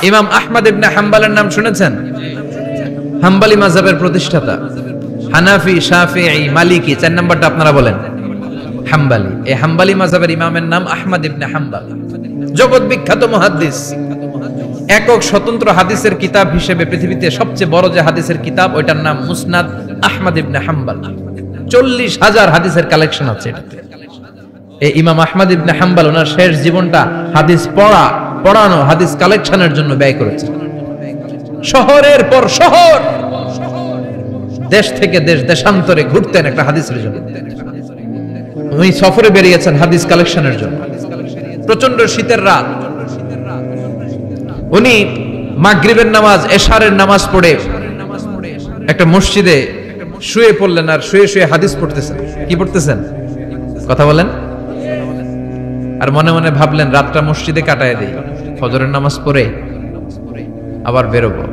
ইমাম আহমদ ইবনে হাম্বলের নাম শুনেছেন? হাম্বলি মাযহাবের প্রতিষ্ঠাতা। হানাফি, শাফিঈ, মালিকি, 4 নাম্বারটা আপনারা বলেন। হাম্বলি। এই হাম্বলি মাযহাবের ইমামের নাম আহমদ ইবনে হাম্বল। জগৎ বিখ্যাত মুহাদ্দিস। একক স্বতন্ত্র হাদিসের কিতাব হিসেবে পৃথিবীতে সবচেয়ে বড় যে হাদিসের কিতাব, ওইটার নাম মুসনাদ আহমদ ইবনে হাম্বল। 40,000 হাদিসের কালেকশন আছে এটাতে। এই ইমাম আহমদ ইবনে হাম্বল ওনার শেষ জীবনটা হাদিস পড়ানো, হাদিস কালেকশনের জন্য ব্যয় করেছেন। শহরের পর শহর, দেশ থেকে দেশ, দেশান্তরে ঘুরতেন একটা হাদিসের জন্য। উনি সফরে বেরিয়েছেন হাদিস কালেকশনের জন্য। প্রচন্ড শীতের রাত, উনি মাগরিবের নামাজ, এশারের নামাজ পড়ে একটা মসজিদে শুয়ে পড়লেন, আর শুয়ে শুয়ে হাদিস পড়তেছেন। কি পড়তেছেন? কথা বলেন। আর মনে মনে ভাবলেন রাতটা মসজিদে কাটায় দেই, ফজরের নামাজ পড়ে আবার বেরোবো।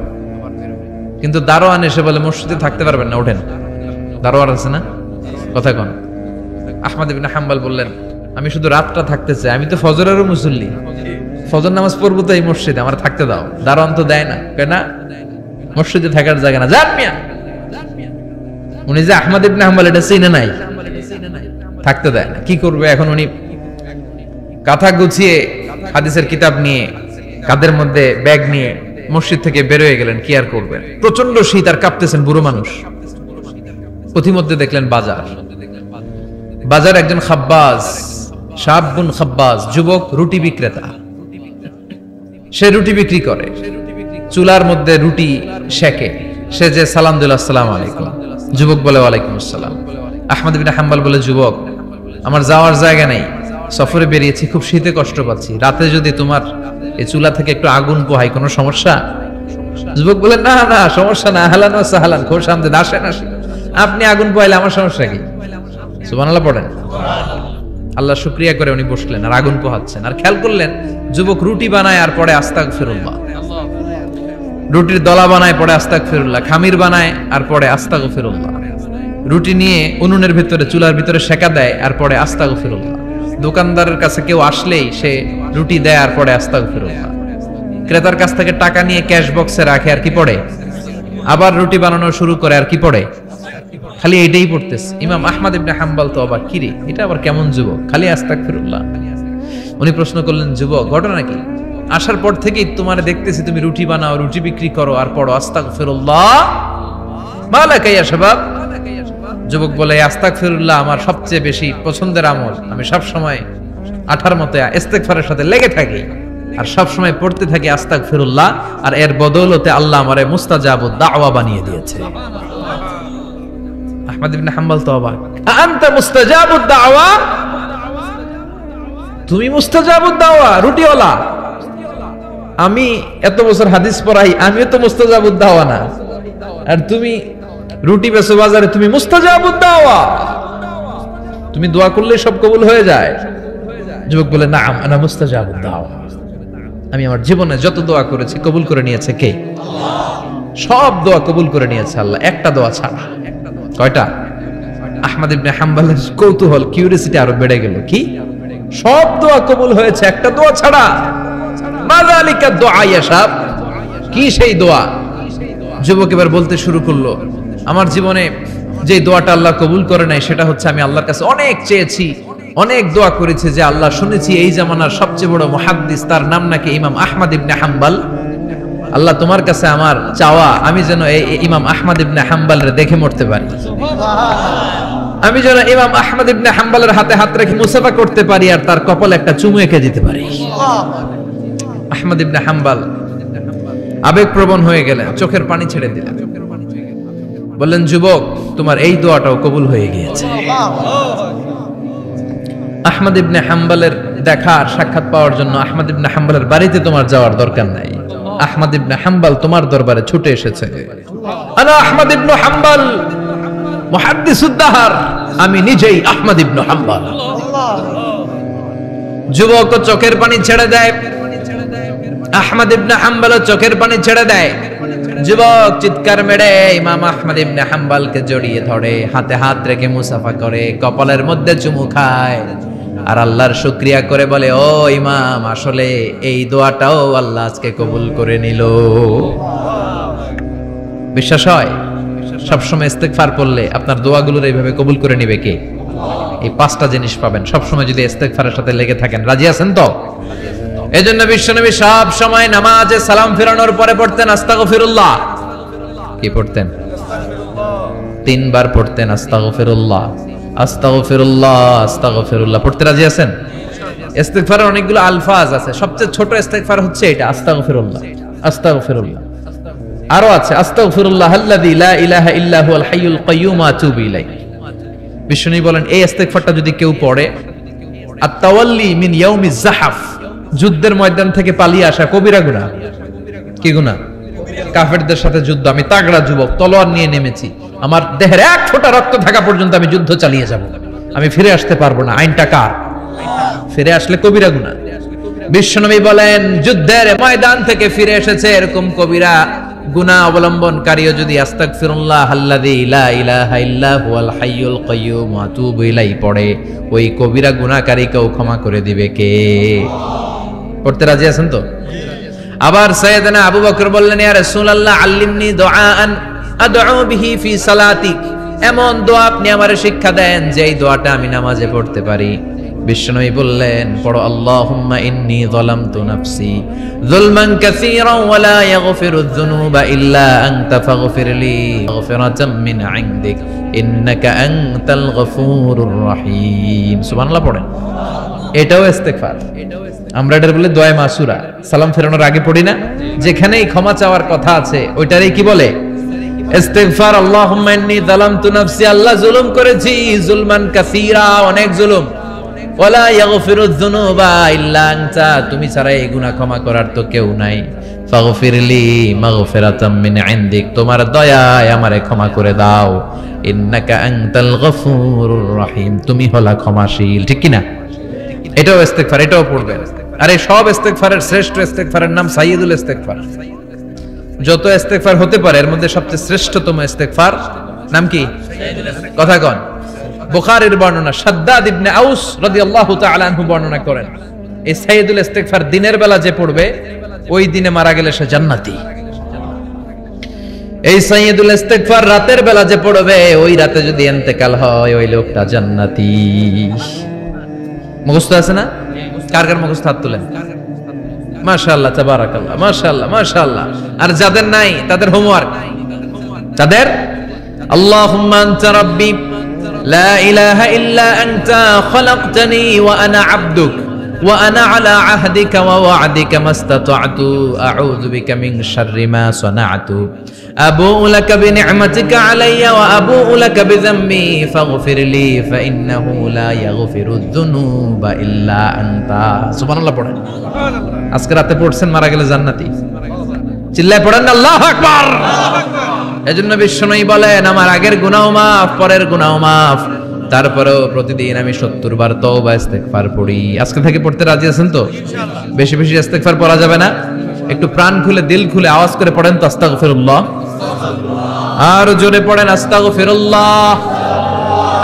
কিন্তু দারোয়ান এসে বলে মসজিদে থাকতে পারবেন না, ওঠেন। দারোয়ান আছে না? কথা কন। আহমদ ইবনে হাম্বল বললেন, আমি শুধু রাতটা থাকতে চাই, আমি তো ফজরেরও মুসল্লি, ফজর নামাজ পড়বো তো এই মসজিদে, আমার থাকতে দাও। দারোয়ান তো দেয় না, কেন? মসজিদে থাকার জায়গা না, যান মিয়া। উনি যে আহমদ ইবনে হাম্বল এটা চিনে নাই, থাকতে দেয় না। কি করবে এখন? উনি কাঁথা গুছিয়ে হাদিসের কিতাব নিয়ে, কাঁধের মধ্যে ব্যাগ নিয়ে মসজিদ থেকে বের হয়ে গেলেন। কি আর করবেন? প্রচন্ড শীত, আর কাঁপতেছেন, বুড়ো মানুষ। পথিমধ্যে দেখলেন বাজার একজন খাব্বাজ, শাবুন খাব্বাজ, যুবক রুটি বিক্রেতা। সে রুটি বিক্রি করে, চুলার মধ্যে রুটি সেকে। সে যে সালাম দিল, আসসালামু আলাইকুম। যুবক বলে, ওয়ালাইকুম আসসালাম। আহমদ ইবনে হাম্বল বলে, যুবক, আমার যাওয়ার জায়গা নেই, সফরে বেরিয়েছি, খুব শীতে কষ্ট পাচ্ছি, রাতে যদি তোমার এই চুলা থেকে একটু আগুন পোহাই, কোনো সমস্যা? যুবক বলে, না না, সমস্যা না, আহলান ওয়া সাহলান, খুব শান্তি, আসেন আসেন, আপনি আগুন পোহাইলে আমার সমস্যা কি? সুবহানাল্লাহ পড়েন। আল্লাহ শুকরিয়া করে উনি বসলেন আর আগুন পোহাচ্ছেন। আর খেয়াল করলেন যুবক রুটি বানায় আর পরে আস্তাগফিরুল্লাহ, রুটির দলা বানায় পরে আস্তাগফিরুল্লাহ, খামির বানায় আর পরে আস্তাগফিরুল্লাহ, রুটি নিয়ে উনুনের ভিতরে, চুলার ভিতরে সেকা দেয় আর পরে আস্তাগফিরুল্লাহ। দোকানদারের কাছে কেউ আসলেই সে রুটি দেয় আর পরে আস্তাগফিরুল্লাহ। ক্রেতার কাছ থেকে টাকা নিয়ে ক্যাশ বক্সে রাখে আর কি পড়ে? আবার রুটি বানানো শুরু করে আর কি পড়ে? খালি এটাই পড়তেছে। ইমাম আহমদ ইবনে হাম্বল তো অবাক, কি রে, এটা আবার কেমন যুবক, খালি আস্তাগফিরুল্লাহ। উনি প্রশ্ন করলেন, যুবক, ঘটনা কি? আসার পর থেকেই তোমার দেখতেছি তুমি রুটি বানাও, রুটি বিক্রি করো আর পড়ো আস্তাগফিরুল্লাহ, মালাকা ইয়া শাবাব। যুবক বলে, আস্তাগফিরুল্লাহ আমার সবচেয়ে বেশি পছন্দের আমল, আমি সব সময় আঠার মতো ইস্তেগফারের সাথে লেগে থাকি আর সব সময় পড়তে থাকি আস্তাগফিরুল্লাহ, আর এর বদৌলতে আল্লাহ আমারে মুস্তাজাবুদ দাওয়া বানিয়ে দিয়েছে। আহমদ ইবনে হাম্বল তো অবাক, আনতা মুস্তাজাবুদ দাওয়া, তুমি মুস্তাজাবুদ দাওয়া, রুটিওয়ালা। আমি এত বছর হাদিস পড়াই, আমিও তো মুস্তাজাবুদ দাওয়া না, আর তুমি রুটি বেচো বাজারে, তুমি মুস্তাজাবুদ দাওয়া, তুমি দোয়া করলে সব কবুল হয়ে যায়। যুবক বলে, না, আনা মুস্তাজাবুদ দাওয়া, আমি আমার জীবনে যত দোয়া করেছি কবুল করে নিয়েছে কে? সব দোয়া কবুল করে নিয়েছে আল্লাহ, একটা দোয়া ছাড়া। কয়টা? আহমদ ইবনে হাম্বলের কৌতূহল, কিউরিওসিটি আরো বেড়ে গেল। কি? সব দোয়া কবুল হয়েছে, একটা দোয়া ছাড়া। মাযালিকা দুআ ইয়া শাব, কি সেই দোয়া? যুবক এবার বলতে শুরু করলো, আমার জীবনে যে দোয়াটা আল্লাহ কবুল করে নাই সেটা হচ্ছে, আমি আল্লাহর কাছে অনেক চেয়েছি, অনেক দোয়া করেছে যে আল্লাহ, শুনেছি এই জামানার সবচেয়ে বড় মুহাদ্দিস, তার নাম নাকি ইমাম আহমদ ইবনে হাম্বল। আল্লাহ, তোমার কাছে আমার চাওয়া, আমি যেন এই ইমাম আহমদ ইবনে হাম্বলের দেখে মরতে পারি, আমি যেন ইমাম আহমদ ইবনে হাম্বলের হাতে হাত রেখে মুসাফা করতে পারি আর তার কপালে একটা চুমু এঁকে দিতে পারি। আহমদ ইবনে হাম্বল আবেগপ্রবণ হয়ে গেলেন, চোখের পানি ছেড়ে দিলেন, বললেন, যুবক, তোমার এই দোয়াটাও কবুল হয়ে গিয়েছে। আহমদ ইবনে হাম্বলের দেখা আর সাক্ষাৎ পাওয়ার জন্য আহমদ ইবনে হাম্বলের বাড়িতে তোমার যাওয়ার দরকার নাই, আহমদ ইবনে হাম্বল তোমার দরবারে ছুটে এসেছে। আনা আহমদ ইবনে হাম্বল মুহাদ্দিসুদ দাহর, আমি নিজেই আহমদ ইবনে হাম্বল। যুবক চোখের পানি ছেড়ে দেয়, আহমদ ইবনে হাম্বল চোখের পানি ছেড়ে দেয়। যুবক চিৎকার মেরে ইমাম আহমদ ইবনে হাম্বলকে জড়িয়ে ধরে, হাতে হাত রেখে মুসাফা করে, কপালের মধ্যে চুমু খায়। আর আল্লাহর শুকরিয়া করে বলে, ও ইমাম, আসলে এই দোয়াটাও আল্লাহ আজকে কবুল করে নিল। বিশ্বাস হয়? সবসময় ইস্তেগফার পড়লে আপনার দোয়াগুলোর এইভাবে কবুল করে নিবে কে? এই পাঁচটা জিনিস পাবেন সবসময় যদি ইস্তেগফারের সাথে লেগে থাকেন। রাজি আছেন তো? এজন্য বিশ্বনবী সব সময় নামাজে সালাম ফেরানোর পরে পড়তেন আস্তাগফিরুল্লাহ। কি পড়তেন? 3 বার পড়তেন আস্তাগফিরুল্লাহ, আস্তাগফিরুল্লাহ, আস্তাগফিরুল্লাহ। পড়তে রাজি আছেন? ইস্তেগফারের অনেকগুলো আলফাজ আছে, সবচেয়ে ছোট ইস্তেগফার হচ্ছে এটা, আস্তাগফিরুল্লাহ, আস্তাগফিরুল্লাহ। আরো আছে আস্তাগফিরুল্লাহ আল্লাযী লা ইলাহা ইল্লা হুয়াল হাইয়ুল কাইয়্যুম ওয়া আতুবু ইলাইহি। বিশ্বনবী বলেন এই ইস্তেগফারটা যদি কেউ পড়ে, আত-তাওয়াল্লি মিন ইয়াউমিজ যাহাফ, যুদ্ধের ময়দান থেকে পালিয়ে আসা কবিরা গুনাহ। কি গুনাহ? কাফেরদের সাথে যুদ্ধ, আমি তাগড়া যুবক, তলোয়ার নিয়ে নেমেছি, আমার দেহের এক ফোঁটা রক্ত থাকা পর্যন্ত আমি যুদ্ধ চালিয়ে যাব, আমি ফিরে আসতে পারবো না। আইনটা কার? ফিরে আসলে কবিরা গুনাহ। বিশ্বনবী বলেন যুদ্ধের ময়দান থেকে ফিরে এসেছে এরকম কবিরা গুনাহ অবলম্বনকারীও যদি আস্তাগফিরুল্লাহ আল্লাযী লা ইলাহা ইল্লা হুয়াল হাইয়ুল কাইয়্যুম ওয়া আতুবু ইলাইহি পড়ে, ওই কবিরা গুনাহকারীকেও ক্ষমা করে দিবে কে? পড়তে রাজি আছেন তো? আবার সাইয়েদনা আবু বকর বললেন, ইয়া রাসূলুল্লাহ আল্লিমনি দুআআন আদউ বিহি ফি সালাতি, এমন দোয়া আপনি আমারে শিক্ষা দেন যে এই দোয়াটা আমি নামাজে পড়তে পারি। বিশ্বনবী বললেন, পড়ো আল্লাহুম্মা ইন্নী যালামতু নাফসি যুলমান কাসীরান ওয়া লা ইয়াগফিরুয যুনুবা ইল্লা আনতা ফাগফিরলি মাগফিরাতাম মিন ইনদিক ইন্নাকা আনতাল গফুরুর রহিম। সুবহানাল্লাহ পড়েন। এটাও ইস্তেগফার। আমরা এটার বলে দোয়া মাসুরা, সালাম ফেরানোর আগে পড়ি না? যেখানেই ক্ষমা চাওয়ার কথা আছে ওইটারই কি বলে? ইস্তেগফার। আল্লাহুম্মা ইন্নী যালামতু নাফসি, আল্লাহ জুলুম করেছি, যুলমান কাসীরা, অনেক জুলুম, ওয়ালা ইয়াগফিরুয যুনুবা ইল্লা আনতা, তুমি ছাড়া এই গুনাহ ক্ষমা করার তো কেউ নাই। ফাগফিরলি মাগফিরাতাম মিন ইনদিক, তোমার দয়ায় আমারে ক্ষমা করে দাও। ইন্নাকা আনতাল গফুরুর রহিম, তুমি হলা ক্ষমাশীল। ঠিক কি না? এটাও ইস্তেগফার, এটাও পড়বেন। আর এই সব ইস্তেগফারের শ্রেষ্ঠ ইস্তেগফারের নাম সাইয়্যিদুল ইস্তেগফার। যত ইস্তেগফার হতে পারে এর মধ্যে সবচেয়ে শ্রেষ্ঠতম ইস্তেগফার নাম কি? কথা কন। বুখারীর বর্ণনা, শাদ্দাদ ইবনে আউস রাদিয়াল্লাহু তাআলা আনহু বর্ণনা করেন, এই সাইয়্যিদুল ইস্তেগফার দিনের বেলা যে পড়বে ওই দিনে মারা গেলে সে জান্নাতি। এই সাইয়্যিদুল ইস্তেগফার রাতের বেলা যে পড়বে ওই রাতে যদি ইন্তেকাল হয় ওই লোকটা জান্নাতি। মুখস্থ আছে না? কার কার মুখস্থ হাত তুলেন? মাশাআল্লাহ, তাবারাকাল্লাহ, মাশাআল্লাহ, মাশাআল্লাহ। আর যাদের নাই তাদের হোমওয়ার্ক, তাদের আল্লাহুম্মা আনতা রাব্বি লা ইলাহা ইল্লা আনতা খালাকতানি ওয়া আনা আবদুক ওয়া আনা আলা আহদিকা ওয়া ওয়া'দিকা মাস্তাতা'তু আউযু বিকা মিন শাররি মা সানা'তু আবুউ লাকা বিনি'মাতিকা আলাইয়া ওয়া আবুউ লাকা বিযামবি ফাগফিরলি ফাইন্নাহু লা ইয়াগফিরুয যুনুবা ইল্লা আনতা। সুবহানাল্লাহ পড়েন। আজকে রাতে পড়ছেন, মারা গেলে জান্নাতি। চিল্লায় পড়েন আল্লাহু আকবার। এজন্য বিশ্বনবী বলেন আমার আগের গুনাহ মাফ, পরের গুনাহ মাফ, তারপরেও প্রতিদিন আমি 70 বার তওবা ইস্তেগফার পড়ি। আজকে থেকে পড়তে রাজি আছেন তো? বেশি বেশি ইস্তেগফার পড়া যাবে না? একটু প্রাণ খুলে দিল খুলে আওয়াজ করে পড়েন তো আস্তাগফিরুল্লাহ। আর জোরে পড়েন আস্তাগফিরুল্লাহ।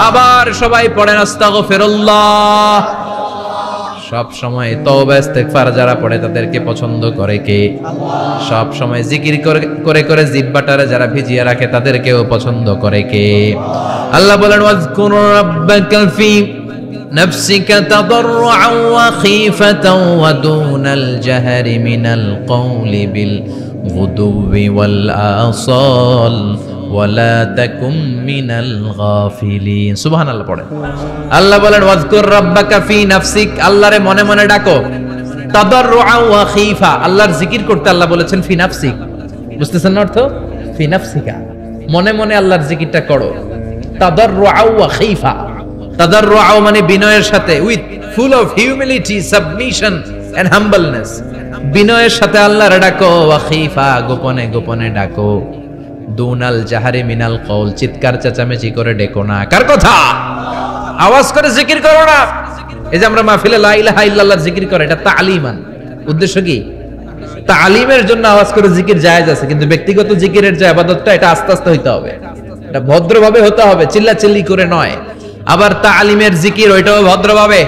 আবার সবাই পড়েন আস্তাগফিরুল্লাহ। সব সময় তওবা ইস্তেগফার যারা পড়ে তাদেরকে পছন্দ করে কে? সব সময় জিকির করে করে জিহ্বাটারে যারা ভিজিয়ে রাখে তাদেরকেও পছন্দ করে কে? আল্লাহ বলেন ওয়াজকুর রাব্বাকা ফি নাফসিকা তাদাররুআন ওয়া খীফাতান ওয়া দুনাল জাহরি মিনাল কওলি বিল গুদুবি ওয়াল আসাল ওয়ালা তাকুম মিনাল গাফিলিন। সুবহানাল্লাহ পড়েন। আল্লাহ বলেন ওয়াজকুর রাব্বাকা ফি নাফসিক, আল্লাহরে মনে মনে ডাকো। তাদাররুআন ওয়া খীফা, আল্লাহর জিকির করতে আল্লাহ বলেছেন ফি নাফসিক। বুঝতেছেন না অর্থ? ফি নাফসিকা, মনে মনে আল্লাহর জিকিরটা করো। তাদাররুআন ওয়া খীফা, তাদাররুআন মানে বিনয়ের সাথে, with full of humility, submission and humbleness. বিনয়ের সাথে আল্লাহরে ডাকো। ওয়া খীফা, গোপনে গোপনে ডাকো। দুনাল জাহারি মিনাল কওল, চিৎকার চেঁচামেচি করে ডেকো না। কার কথা? আওয়াজ করে জিকির করো না। এই যে আমরা মাহফিলে লা ইলাহা ইল্লাল্লাহ জিকির করে, এটা তালিমান। উদ্দেশ্য কি? তালিমের জন্য আওয়াজ করে জিকির জায়েজ আছে, কিন্তু ব্যক্তিগত জিকিরের যে ইবাদতটা এটা আস্তে আস্তে হইতে হবে, এটা ভদ্রভাবে হতে হবে, চিল্লাচিল্লি করে নয়। আবার তালিমের জিকির ওইটাও ভদ্রভাবে।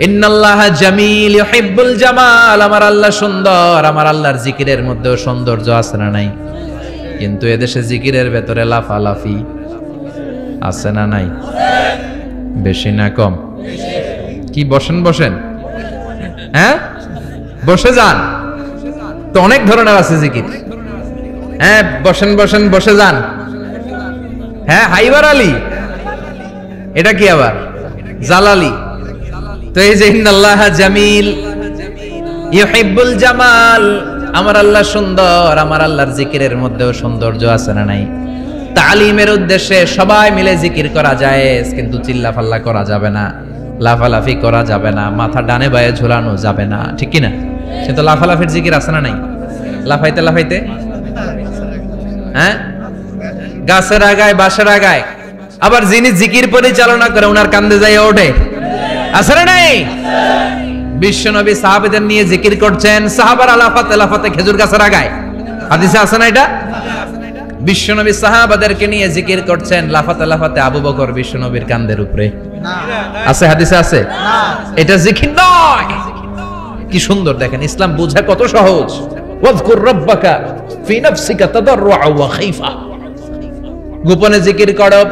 ইন্নাল্লাহা জামিল ইউহিব্বুল জামাল, আমার আল্লাহ সুন্দর, আমার আল্লাহর জিকিরের মধ্যেও সৌন্দর্য আছে না নাই? কিন্তু এদেশে জিকিরের ভেতরে লাফালাফি আছে না নাই? বেশি না কম? কি বসেন হ্যাঁ, বসে যান তো, অনেক ধরনের আছে জিকির। হ্যাঁ, বসেন বসে যান। হ্যাঁ, হাইবার আলী, এটা কি আবার জালালি? তো এই যে ইন্নাল্লাহা জামিল ইউহিব্বুল জামাল, আমার আল্লাহ সুন্দর, আমার আল্লাহর জিকিরের মধ্যেও সৌন্দর্য আছে না নাই? তালিমের উদ্দেশ্যে সবাই মিলে জিকির করা যায়, কিন্তু চিল্লাফাল্লা করা যাবে না, লাফালাফি করা যাবে না, মাথা ডানে বায়ে ঝুলানো যাবে না, ঠিক কি না? কিন্তু লাফালাফির জিকির আছে না নাই? লাফাইতে হ্যাঁ, গাছের আগায় বাঁশের আগায়, আবার যিনি জিকির পরিচালনা করে ওনার কান্দে যাই ওঠে, আছে না নাই? বিশ্বনবী সাহাবাদের নিয়ে জিকির করছেন, সাহাবারা লাফাতে খেজুর গাছের আগায়, হাদিসে আছে না এটা? বিশ্বনবী সাহাবাদেরকে নিয়ে জিকির করছেন, লাফাতে আবু বকর বিশ্বনবীর কান্দের উপরে, আছে হাদিসে আছে? এটা জিকির নয়। কি সুন্দর দেখেন, ইসলাম বোঝা কত সহজ। ওয়াজকুর রাব্বাকা ফি নাফসিকা তাদাররুআ ওয়া খাইফা, গোপনে জিকির করো,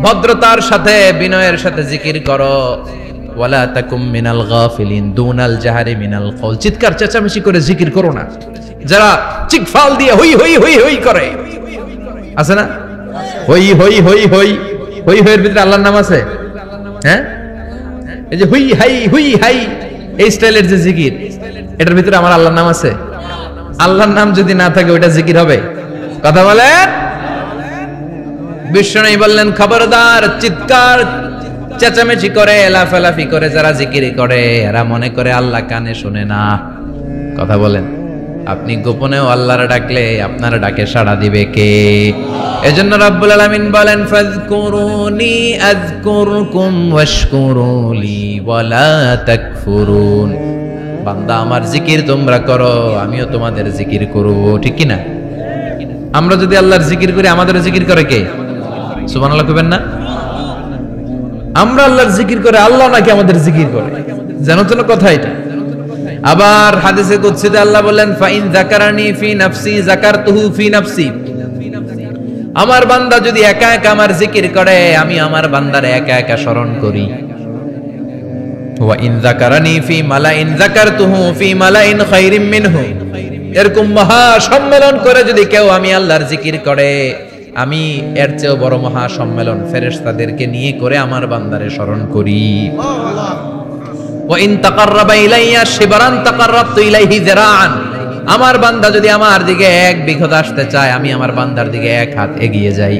ভদ্রতার সাথে বিনয়ের সাথে জিকির করো। ওয়ালা তাকুম মিনাল গাফিলিন দুনাল জাহারি মিনাল কওল, চিৎকার চেঁচামেচি করে জিকির করো না। যারা চিকফাল দিয়ে হই হই হই হই করে, আছে না? হই হই হই হই হই হইয়ের ভিতরে আল্লাহর নাম আছে? হ্যাঁ, এই যে হুই হাই এই স্টাইলের যে জিকির, এটার ভিতরে আমার আল্লাহর নাম আছে? আল্লাহর নাম যদি না থাকে ওইটা জিকির হবে? কথা বলেন। বিশ্বনবী বললেন, খবরদার, চিৎকার চেঁচামেচি করে লাফালাফি করে যারা জিকির করে এরা মনে করে আল্লাহ কানে শুনে না। কথা বলেন। আপনি গোপনেও আল্লাহর ডাকলে আপনার ডাকে সাড়া দিবে কে? এজন্য রাব্বুল আলামিন বলেন, ফাযকুরুনি আযকুরকুম ওয়াশকুরুলি ওয়ালা তাকফুরুন। বান্দা, আমার জিকির তোমরা করো, আমিও তোমাদের জিকির করব, ঠিক কি না? আমরা যদি আল্লাহর জিকির করি, আমাদের জিকির করে কে? সুবহানাল্লাহ কইবেন না? আমরা আল্লাহর জিকির করে, আল্লাহ নাকি আমাদের জিকির করে, জানো তো কথা এটা? আবার হাদিসে কুদসিতে আল্লাহ বলেন, ফাইন যাকারানি ফি নাফসি যাকারতুহু ফি নাফসি, আমার বান্দা যদি একা একা আমার জিকির করে, আমি আমার বান্দারে একা একা স্মরণ করি। ওয়া ইন যাকারানি ফি মালাইন যাকারতুহু ফি মালাইন খায়রিম মিনহু, এরকম মহা সম্মেলন করে যদি কেউ আমি আল্লাহর জিকির করে, আমি এর চেয়েও বড় মহা সম্মেলন ফেরেশতাদেরকে নিয়ে করে আমার বান্দারে স্মরণ করি। ওয়া ইন তাকাররাবা ইলাইয়া শিবরান তাকাররাবতু ইলাইহি যিরাআন, আমার বান্দা যদি আমার দিকে এক বিঘত আসতে চায়, আমি আমার বান্দার দিকে এক হাত এগিয়ে যাই।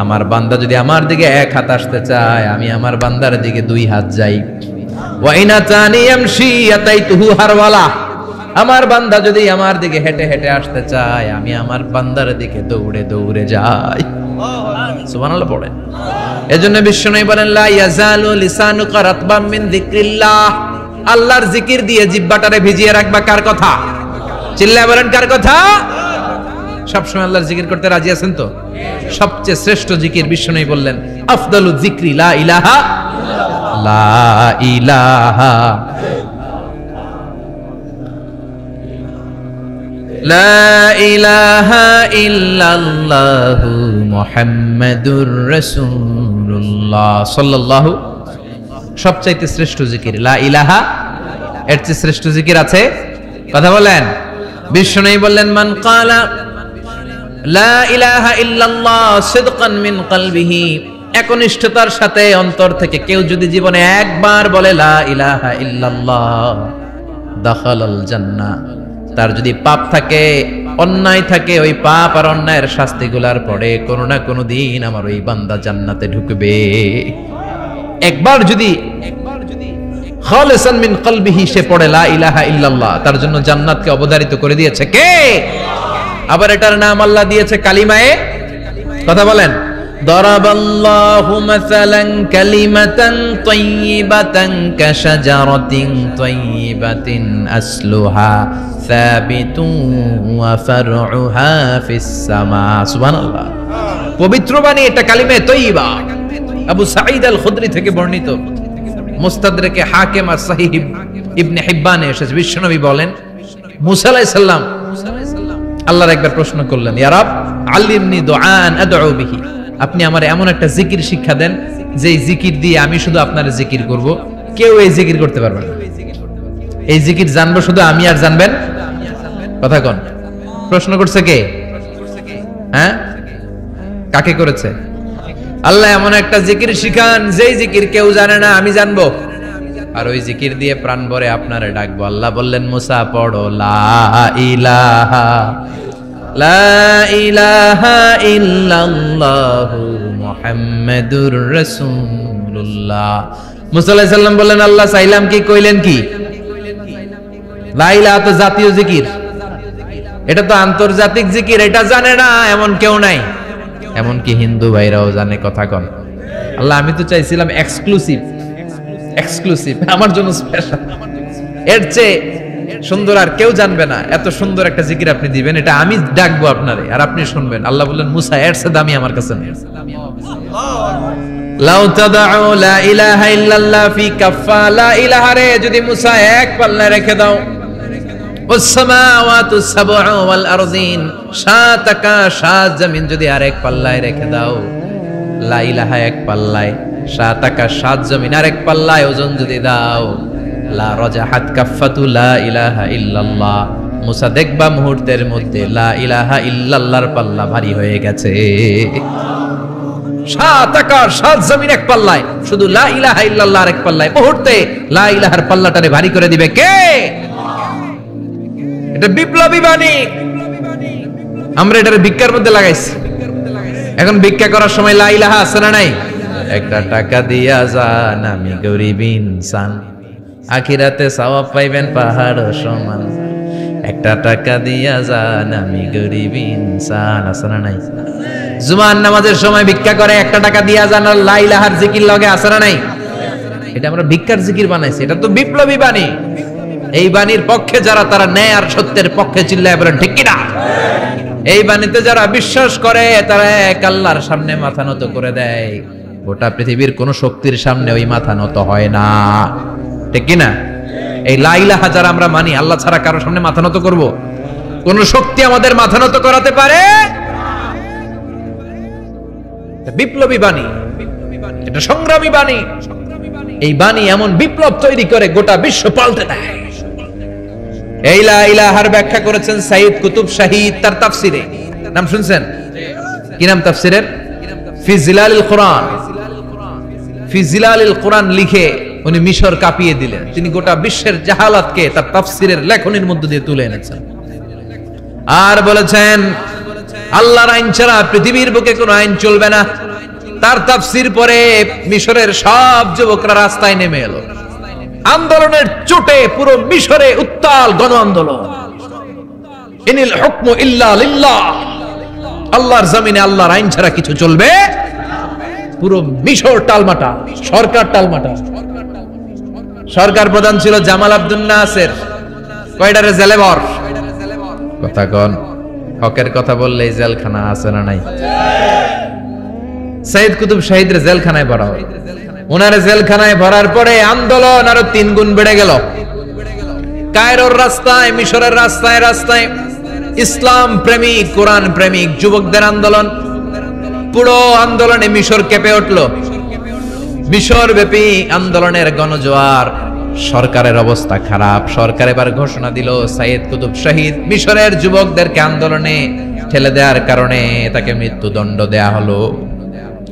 আমার বান্দা যদি আমার দিকে এক হাত আসতে চায়, আমি আমার বান্দার দিকে দুই হাত যাই। ওয়া ইন আতানি ইয়ামশি আতাইতুহু হারওয়ালা, আমার বান্দা যদি আমার দিকে হেঁটে হেঁটে আসতে চায়, আমি আমার বান্দার দিকে দৌড়ে দৌড়ে যাই। সুবহানাল্লাহ পড়েন। এজন্য বিশ্বনবী বলেন, লা ইয়াজালু লিসানুকা রাতবাম মিন যিকরিল্লাহ, আল্লাহর জিকির দিয়ে জিহ্বাটারে ভিজিয়ে রাখবা। কার কথা? চিল্লায় বলেন, কার কথা? সবসময় আল্লাহর জিকির করতে রাজি আছেন তো? সবচেয়ে শ্রেষ্ঠ জিকির বিশ্বনবী বললেন, আফদালু যিকরি লা ইলাহা লা ইলাহা ইল্লাল্লাহু মুহাম্মাদুর রাসূলুল্লাহ সাল্লাল্লাহু, সবচাইতে শ্রেষ্ঠ জিকির লা ইলাহা। এর চেয়ে শ্রেষ্ঠ জিকির আছে? কথা বলেন। বিশ্বনবী বললেন, মান ক্বালা লা ইলাহা ইল্লাল্লাহ সিদকান মিন কলবিহি, একনিষ্ঠতার সাথে অন্তর থেকে কেউ যদি জীবনে একবার বলে লা ইলাহা ইল্লাল্লাহ, দাখালাল জান্নাহ, তার যদি পাপ থাকে, অন্যায় থাকে, ওই পাপ আর অন্যায়ের শাস্তিগুলার পরে কোনো না কোনো দিন আমার ওই বান্দা জান্নাতে ঢুকবে। একবার যদি খালিসান মিন কলবিহি সে পড়ে লা ইলাহা ইল্লাল্লাহ, তার জন্য জান্নাতকে অবধারিত করে দিয়েছে কে? আবার এটার নাম আল্লাহ দিয়েছে কালিমায়ে। কথা বলেন। দরাবাল্লাহু মাসালান কালিমাতান তাইয়িবাতান কাশাজারাতিন তাইয়িবাতিন আসলুহা সাবিতুন ওয়া ফারউহা ফিস সামা। সুবহানাল্লাহ। পবিত্র বাণী, এটা কালিমে তৈয়বা। আবু সাঈদ আল খুদরি থেকে বর্ণিত, মুস্তাদরাকে হাকিম আর সহিহ ইবনে হিব্বানে এসেছে, বিশ্বনবী বলেন মুসা আলাইহিস সালাম আল্লাহর একবার প্রশ্ন করলেন, ইয়া রাব আল্লিমনি দুআন আদউ বিহি, আপনি আমার এমন একটা জিকির শিক্ষা দেন যে জিকির দিয়ে আমি শুধু আপনার জিকির করব, কেউ এই জিকির করতে পারবে না। এই জিকির জানবো শুধু আমি, আর জানবেন কথা কোন? প্রশ্ন করছে কে? হ্যাঁ, কাকে করেছে? আল্লাহ এমন একটা জিকির শিখান যেই জিকির কেউ জানে না, আমি জানবো, আর ওই জিকির দিয়ে প্রাণ ভরে আপনারে ডাকবো। আল্লাহ বললেন মুসা পড়ো লা ইলাহা ইল্লাল্লাহু মুহাম্মাদুর রাসূলুল্লাহ। মুসা আলাইহিস সালাম বললেন আল্লাহ চাইলাম কি, কইলেন কি? লা ইলাহা তো জাতীয় জিকির, এটা তো আন্তর্জাতিক জিকির, এটা জানে না এমন কেউ নাই, এমনকি হিন্দু ভাইরাও জানে কথা কন। আল্লাহ আমি তো চাইছিলাম এক্সক্লুসিভ, আমার জন্য স্পেশাল, এর চেয়ে সুন্দর আর কেউ জানবে না, এত সুন্দর একটা জিকির আপনি দিবেন, এটা আমি ডাকবো আপনারে আর আপনি শুনবেন। আল্লাহ বললেন মুসা এর চেয়ে দামি আমার কাছে নেই। লাউ তাদউ লা ইলাহা ইল্লাল্লাহ ফি কাফা, লা ইলাহা রে যদি মুসা এক পাল্লায় রেখে দাও, ওয়াসসামাওয়াতু সাবউ ওয়াল আরদিন, সাত আকাশ সাত জমিন যদি আরেক পাল্লায় রেখে দাও, লা ইলাহা এক পাল্লায়, সাত আকাশ সাত জমিন আরেক পাল্লায় ওজন যদি দাও, লা রাজাহাত কাফাতু লা ইলাহা ইল্লাল্লাহ, মুসা দেখবা মুহূর্তের মধ্যে লা ইলাহা ইল্লাল্লাহর পাল্লা ভারী হয়ে গেছে। সাত আকাশ সাত জমিন এক পাল্লায়, শুধু লা ইলাহা ইল্লাল্লাহর এক পাল্লায়, মুহূর্তে লা ইলাহার পাল্লাটারে ভারী করে দিবে কে? এটা বিপ্লবী বাণী। আমরা এটার ভিক্ষার মধ্যে লাগাইছি, এখন ভিক্ষা করার সময় লা ইলাহা আছে না নাই? একটা টাকা দিয়া যান আমি গরিব ইনসান, আখিরাতে সওয়াব পাইবেন পাহাড় সমান, একটা টাকা দিয়া যান আমি গরিব ইনসান, আছে না নাই? জুমার নামাজের সময় ভিক্ষা করে একটা টাকা দিয়া যান, আর লা ইলাহার জিকির লগে আছে না নাই? এটা আমরা ভিক্ষার জিকির বানাইছি, এটা তো বিপ্লবী বাণী। এই বাণীর পক্ষে যারা, তারা ন্যায় আর সত্যের পক্ষে চিল্লায় বলেন ঠিক কিনা? এই বাণীতে যারা বিশ্বাস করে তারা এক আল্লাহর সামনে মাথা নত করে দেয়, গোটা পৃথিবীর কোন শক্তির সামনে ওই মাথা নত হয় না, ঠিক কিনা? এই লা ইলাহা যারা আমরা মানি, আল্লাহ ছাড়া কারো সামনে মাথা নত করব? কোন শক্তি আমাদের মাথা নত করাতে পারে? বিপ্লবী বাণী, এটা সংগ্রামী বাণী। এই বাণী এমন বিপ্লব তৈরি করে গোটা বিশ্ব পাল্টে দেয়। এই লা ইলাহার ব্যাখ্যা করেছেন সাইয়্যিদ কুতুব শাহীদ তার তাফসিরে, নাম শুনছেন? কি নাম তাফসিরের? ফি জিলালিল কোরআন। ফি জিলালিল কোরআন লিখে উনি মিশর কাঁপিয়ে দিলেন। তিনি গোটা বিশ্বের জাহালাতকে তার তাফসিরের লেখনীর মধ্য দিয়ে তুলে এনেছেন। আর বলেছেন আল্লাহর আইন ছাড়া পৃথিবীর বুকে কোনো আইন চলবে না। তার তাফসির পরে মিশরের সব যুবকরা রাস্তায় নেমে এলো। আন্দোলনের চোটে পুরো মিশরে উত্তাল গণ আন্দোলন। ইনিল হুকমু ইল্লা লিল্লাহ, আল্লাহর জমিনে আল্লাহর আইন ছাড়া কিছু চলবে? পুরো মিশর টালমাটা, সরকার টালমাটা। সরকার প্রধান ছিল জামাল আব্দুল নাসের, কয়টারে জেলে ভর। কথা কন, হকের কথা বললেই জেলখানা আছে না নাই? সাইয়্যিদ কুতুব শাহীদের জেলখানায় ভরা হয়। ওনারে জেলখানায় ভরার পরে আন্দোলন আরো 3 গুণ বেড়ে গেল। কায়রোর রাস্তায়, মিশরের রাস্তায় রাস্তায় ইসলাম প্রেমিক, কোরআন প্রেমিক যুবকদের আন্দোলন। পুরো আন্দোলনে মিশর কেঁপে উঠল। মিশর ব্যাপী আন্দোলনের গণজোয়ার। সরকারের অবস্থা খারাপ। সরকার এবার ঘোষণা দিল সাইয়্যিদ কুতুব শাহীদ মিশরের যুবকদেরকে আন্দোলনে ঠেলে দেওয়ার কারণে তাকে মৃত্যুদণ্ড দেয়া হলো।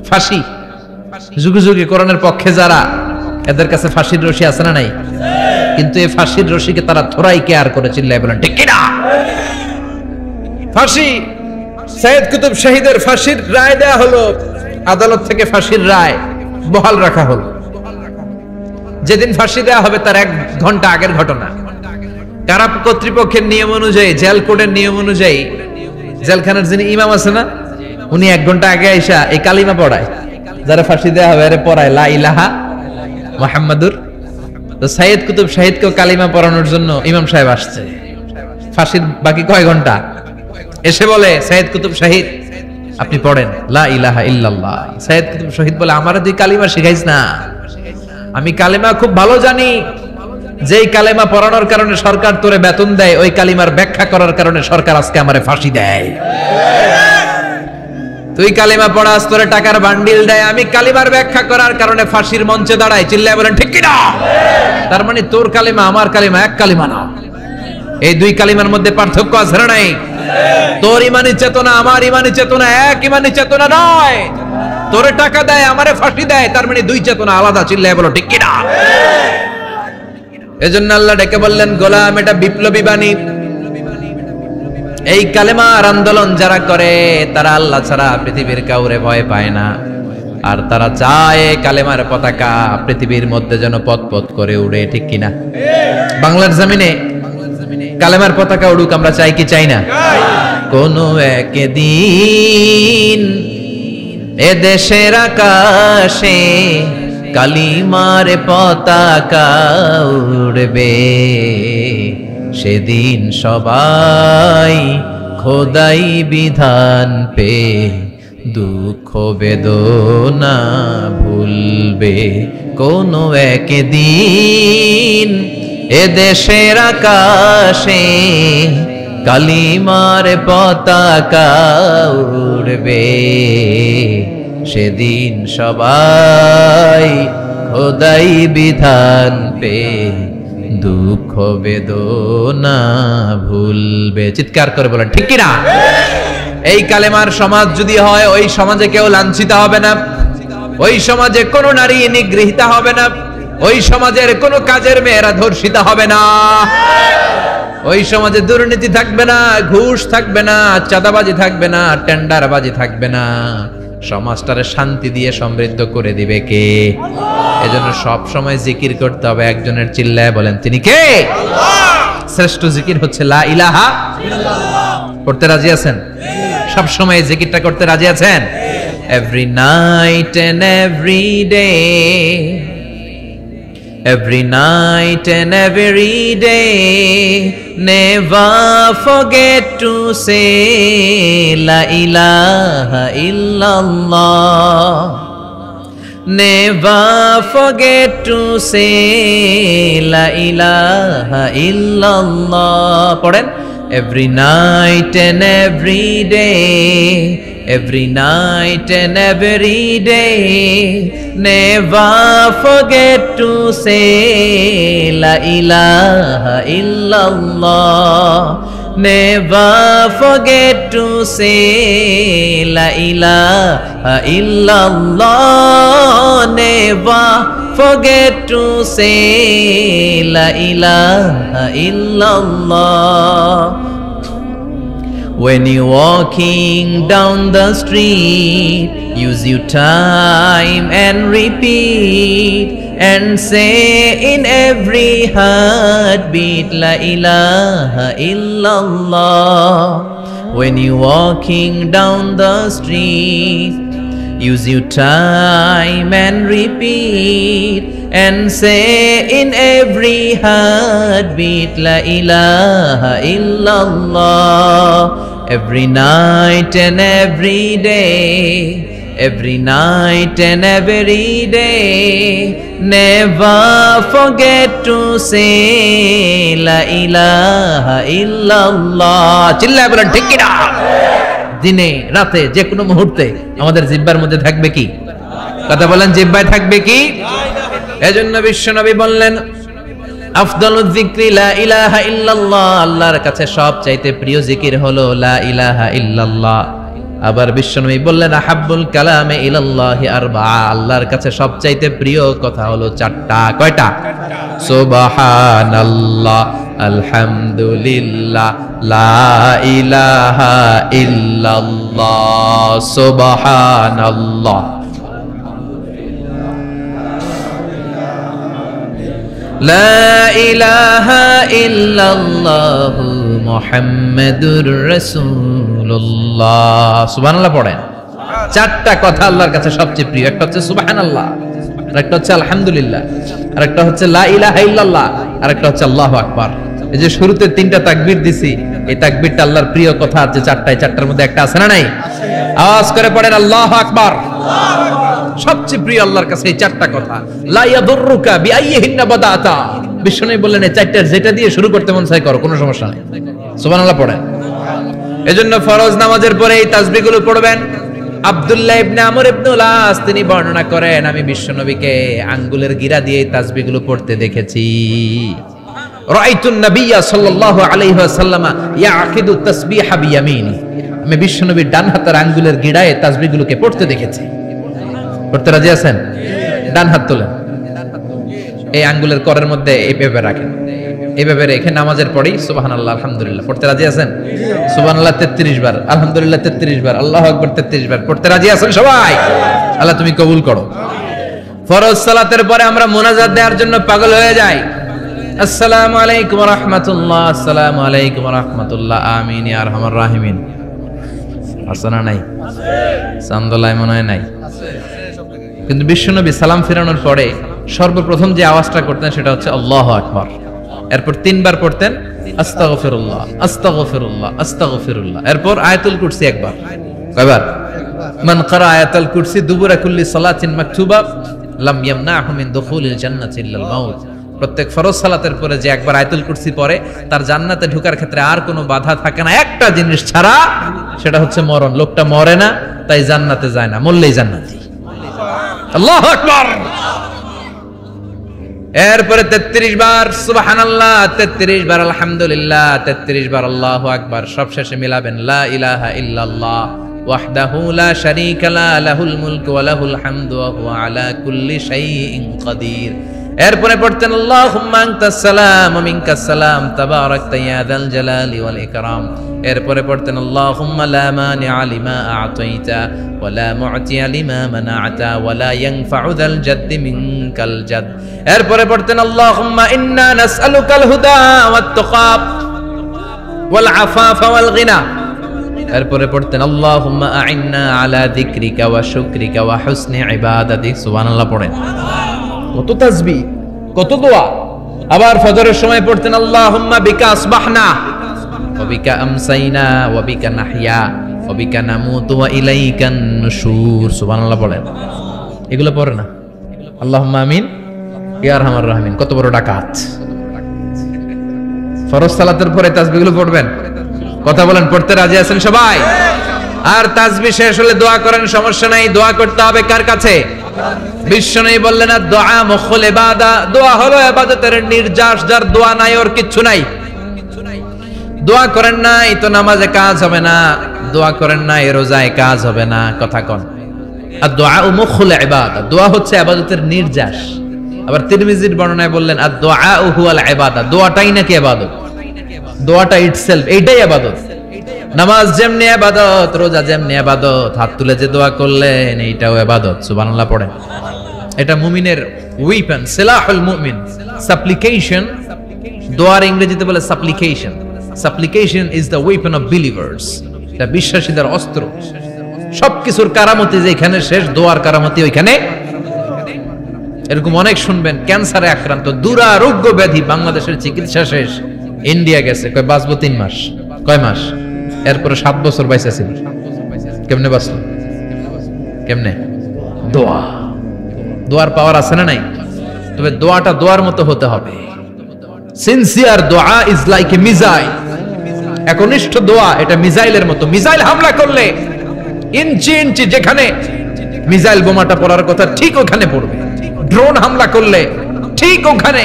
ফাঁসি। যুগে যুগে কোরআনের পক্ষে যারা, এদের কাছে ফাঁসির রশি আছে না নাই? কিন্তু এই ফাঁসির রশিকে তারা থোড়াই কেয়ার করে চিল্লায় বলেন ঠিক কিনা? ফাঁসি। সাইয়্যিদ কুতুব শাহীদের ফাঁসির রায় দেয়া হলো। আদালত থেকে ফাঁসির রায় বহাল রাখা হলো। যেদিন ফাঁসি দেওয়া হবে তার 1 ঘন্টা আগের ঘটনা। কারা কর্তৃপক্ষের নিয়ম অনুযায়ী, জেল কোডের নিয়ম অনুযায়ী জেলখানার যিনি ইমাম আছে না, উনি 1 ঘন্টা আগে আইসা এই কালিমা পড়ায়, যারা ফাঁসি দেওয়া হবে আরে পড়ায় লা ইলাহা মুহাম্মাদুর। তো সাইয়্যিদ কুতুব শাহীদকেও কালিমা পড়ানোর জন্য ইমাম সাহেব আসছে। ফাঁসির বাকি কয় ঘন্টা, এসে বলে সাইয়্যিদ কুতুব শাহীদ আপনি পড়েন লা ইলাহা ইল্লাল্লাহ। সাইয়্যিদ কুতুব শাহীদ বলে আমারে তুই কালিমা শিখাইস না, আমি কালেমা খুব ভালো জানি, যেই কালেমা পড়ানোর কারণে সরকার তোরে বেতন দেয়, ওই কালিমার ব্যাখ্যা করার কারণে সরকার আজকে আমারে ফাঁসি দেয়। তুই কালিমা পড়াস, তোরে টাকার বান্ডিল দেয়, আমি কালিমার ব্যাখ্যা করার কারণে ফাঁসির মঞ্চে দাঁড়াই। চিল্লায় বলেন ঠিক কিনা? তার মানে তোর কালিমা আমার কালিমা এক কালিমা না, এই দুই কালিমার মধ্যে পার্থক্য আছে না নাই? তোর ইমানি চেতনা আমার ইমানি চেতনা এক ইমানি চেতনা নয়। তোরে টাকা দেয়, আমারে ফাঁসি দেয়, তার মানে দুই চেতনা আলাদা। চিল্লায় বলো ঠিক কিনা? এজন্য আল্লাহ ডেকে বললেন, গোলাম এটা বিপ্লবী বাণী। এই কালেমার আন্দোলন যারা করে তারা আল্লাহ ছাড়া পৃথিবীর কাউরে ভয় পায় না, আর তারা চায় কালেমার পতাকা পৃথিবীর মধ্যে যেন পথ পথ করে উড়ে। ঠিক কিনা? বাংলার জমিনে কালেমার পতাকা উড়ুক, আমরা চাই কি চাই না? কোনো একদিন এ দেশের আকাশে কালিমার পতাকা উড়বে, সেদিন সবাই খোদাই বিধান পে দুঃখ বেদনা ভুলবে। কোনো একদিন এ দেশের আকাশে কালিমার পতাকা উড়বে, সেদিন সবাই খোদাই বিধান পে দুঃখ বেদনা ভুলবে। চিৎকার করে বলেন ঠিক কিনা? এই কালেমার সমাজ যদি হয়, ওই সমাজে কেউ লাঞ্ছিত হবে না, ওই সমাজে কোনো নারী নিগৃহীতা হবে না, ওই সমাজের কোনো কাজের মেয়েরা ধর্ষিত হবে না, ওই সমাজে দুর্নীতি থাকবে না, ঘুষ থাকবে না, চাঁদাবাজি থাকবে না, টেন্ডারবাজি থাকবে না। সমাজটারে শান্তি দিয়ে সমৃদ্ধ করে দিবে কে? এজন্য সব সময় জিকির করতে হবে একজনের। চিল্লায় বলেন তিনি কে? শ্রেষ্ঠ জিকির হচ্ছে লা ইলাহা ইল্লাল্লাহ। করতে রাজি আছেন? সব সময় জিকিরটা করতে রাজি আছেন? Every night and every day, every night and every day, never forget to say la ilaha illallah, never forget to say la ilaha illallah. পড়েন, every night and every day, every night and every day, never forget to say la ilaha illallah, never forget to say la ilaha illallah, never forget to say la ilaha illallah. When you're walking down the street, use your time and repeat and say in every heartbeat la ilaha illallah. When you're walking down the street, use your time and repeat and say in every heartbeat la ilaha illallah. Every night and every day, every night and every day, never forget to say la ilaha illallah. চিল্লায় বলেন ঠিক কিনা? দিনে রাতে যে কোনো মুহূর্তে আমাদের জিহ্বার মধ্যে থাকবে কি? কথা বলেন, জিহ্বায় থাকবে কি? এজন্য বিশ্বনবী বললেন, আফদালুয যিকরি লা ইলাহা ইল্লাল্লাহ, আল্লাহর কাছে সবচাইতে প্রিয় জিকির হলো লা ইলাহা ইল্লাল্লাহ। আবার বিশ্বনবী বললেন, আহাব্বুল কালামে ইলাল্লাহি আরবাআ, আল্লাহর কাছে সবচাইতে প্রিয় কথা হলো চারটা। কয়টা? সুবহানাল্লাহ, আলহামদুলিল্লাহ, লা ইলাহা ইল্লাল্লাহ। সুবহানাল্লাহ, লা ইলাহা ইল্লাল্লাহ, মুহাম্মাদুর রাসূলুল্লাহ। সুবহানাল্লাহ পড়েন। চারটা কথা আল্লাহর কাছে সবচেয়ে প্রিয়। একটা হচ্ছে সুবহানাল্লাহ, আরেকটা হচ্ছে আলহামদুলিল্লাহ, আরেকটা হচ্ছে লা ইলাহা ইল্লাল্লাহ, আরেকটা হচ্ছে আল্লাহু আকবার। এই যে শুরুতে তিনটা তাকবীর দিছি, এই তাকবীরটা আল্লাহর প্রিয় কথা আছে চারটায়, চারটার মধ্যে একটা আছে না নাই? আওয়াজ করে পড়েন আল্লাহু আকবার। সবচেয়ে প্রিয় আল্লাহর কাছে এই চারটা কথা। লা ইয়াদুররুকা বিআইয়িহিন্না বাদাতা, বিশ্বনবী বললেন এই চারটার যেটা দিয়ে শুরু করতে মন চায় করো, কোনো সমস্যা নেই। সুবহানাল্লাহ পড়েন। এজন্য ফরজ নামাজের পরে এই তাসবিহগুলো পড়বেন। আব্দুল্লাহ ইবনে আমর ইবনে উলাস তিনি বর্ণনা করেন, আমি বিশ্বনবীকে আঙ্গুলের গিরা দিয়ে এই তাসবিহগুলো পড়তে দেখেছি। রাআইতুন নাবিয়্যা সাল্লাল্লাহু আলাইহি ওয়াসাল্লাম ইয়াকিদু তাসবিহা বিয়ামিনি, আমি বিশ্বনবীর ডান হাতের আঙ্গুলের গিরায় তাসবিহগুলোকে পড়তে দেখেছি। পড়তে রাজি আছেন? ডান হাত তোলেন, এই আঙ্গুলের করের মধ্যে এইভাবে রাখেন, এইভাবে রেখে নামাজের পরেই সুবহানাল্লাহ আলহামদুলিল্লাহ পড়তে রাজি আছেন? সুবহানাল্লাহ 33 বার, আলহামদুলিল্লাহ 33 বার, আল্লাহু আকবার 33 বার পড়তে রাজি আছেন সবাই? আল্লাহ তুমি কবুল করো। ফরজ সালাতের পরে আমরা মুনাজাত দেওয়ার জন্য পাগল হয়ে যাই। আসসালামু আলাইকুম ওয়া রাহমাতুল্লাহ, আসসালামু আলাইকুম ওয়া রাহমাতুল্লাহ, আমিন ইয়া আরহামার রাহিমিন। আছে না নাই? চান্দলায় মনে হয় নাই। কিন্তু বিশ্বনবী সালাম ফেরানোর পরে সর্বপ্রথম যে আওয়াজটা করতেন সেটা হচ্ছে আল্লাহু আকবার। এরপর 3 বার পড়তেন আস্তাগফিরুল্লাহ আস্তাগফিরুল্লাহ আস্তাগফিরুল্লাহ। এরপর আয়াতুল কুরসি একবার। কয়বার? মান ক্বারা আয়াতুল কুরসি দুবুরা কুল্লি সালাতিন মাকতুবা লাম ইয়ামনাহু মিন দুখুলিল জান্নাতি ইল্লাল মাউত। প্রত্যেক ফরজ সালাতের পরে যে একবার আয়াতুল কুরসি পড়ে তার জান্নাতে ঢোকার ক্ষেত্রে আর কোনো বাধা থাকে না, একটা জিনিস ছাড়া, সেটা হচ্ছে মরণ। লোকটা মরে না তাই জান্নাতে যায় না, মরলেই জান্নাতি। আল্লাহু আকবার। এরপরে 33 বার সুবহানাল্লাহ, 33 বার আলহামদুলিল্লাহ, 33 বার আল্লাহু আকবার। সবশেষে মিলাবেন লা ইলাহা ইল্লাল্লাহ ওয়াহদাহু লা শারীকা লা লাহুল মুলকু ওয়া লাহুল হামদু ওয়া হুয়া আলা কুল্লি শাইইন কাদির। এরপরে পড়তেন আল্লাহুম্মা আনতাস সালাম ওয়া মিনকাস সালাম তাবারাকতা ইয়া যাল জালালি ওয়াল ইকরাম। এরপরে পড়তেন আল্লাহুম্মা লা মানিআ লিমা আ'তাইতা ওয়া লা মু'তিয়া লিমা মানা'তা ওয়া লা ইয়ানফা'ু যাল জাদ্দি মিনকাল জাদ। এরপরে পড়তেন আল্লাহুম্মা ইন্না নাসআলুকাল হুদা ওয়াত তুকা ওয়াল আফাফা ওয়াল গিনা। এরপরে পড়তেন আল্লাহুম্মা আ'ইন্না আলা যিকরিকা ওয়া শুকরিকা ওয়া হুসনি ইবাদাতিক। সুবহানাল্লাহ পড়েন। কত তাসবিহ, কত দোয়া। আবার ফজরের সময় পড়তেন আল্লাহুম্মা বিকা আসবাহনা ওয়া বিকা আমসাইনা ওয়া বিকা নাহইয়া ওয়া বিকা নামুতু ওয়া ইলাইকান নুশুর। সুবহানাল্লাহ পড়েন। এগুলো পড়ে না? আল্লাহুম্মা আমিন ইয়া আরহামার রাহিমিন। কত বড় ডাকাত। ফরজ সালাতের পরে তাসবিহগুলো পড়বেন। কথা বলেন, পড়তে রাজি আছেন সবাই? আর তাসবিহ শেষ হলে দোয়া করেন, সমস্যা নাই। দোয়া করতে হবে কার কাছে? বিশ্বনবী বললেন না, দোয়া মুখুল ইবাদা, দোয়া হলো ইবাদতের নির্যাস। যার দোয়া নাই ওর কিচ্ছু নাই। দোয়া করেন নাই তো নামাজে কাজ হবে না, দোয়া করেন নাই রোজায় কাজ হবে না। কথা কোন? আর দোয়া মুখুল ইবাদা, দোয়া হচ্ছে ইবাদতের নির্যাস। আবার তিরমিজির বর্ণনায় বললেন আর দোয়া হুয়াল ইবাদা, দোয়াটাই নাকি ইবাদত। দোয়াটা ইটসেলফ এইটাই ইবাদত। নামাজ যেমনি ইবাদত, রোজা যেমনি ইবাদত, হাত তুলে যে দোয়া করলেন এইটাও ইবাদত। সুবহানাল্লাহ পড়েন। এটা মুমিনের ওয়েপন, সিলাহুল মুমিন। সাপ্লিকেশন, দোয়ার ইংরেজিতে বলে সাপ্লিকেশন। সাপ্লিকেশন is the weapon of believers. এটা বিশ্বাসীদের অস্ত্র। সবকিছুর কারামতি যেখানে শেষ, দোয়ার কারামতি ওইখানে। এরকম অনেক শুনবেন ক্যান্সারে আক্রান্ত, দুরারোগ্য ব্যাধি, বাংলাদেশের চিকিৎসা শেষ, ইন্ডিয়া গেছে, কয় বাঁচবো 3 মাস। কয় মাস? এরপরে 7 বছর বাইসা ছিল। কেমনে বাঁচল? কেমনে? দোয়া। দোয়ার পাওয়ার আছে না নাই? তবে দোয়াটা দোয়ার মতো হতে হবে। সিনসিয়ার দোয়া ইজ লাইক এ মিসাইল। একনিষ্ঠ দোয়া এটা মিসাইলের মতো। মিসাইল হামলা করলে ইঞ্চি ইঞ্চি যেখানে মিসাইল বোমাটা পড়ার কথা ঠিক ওখানে পড়বে। ড্রোন হামলা করলে ঠিক ওখানে,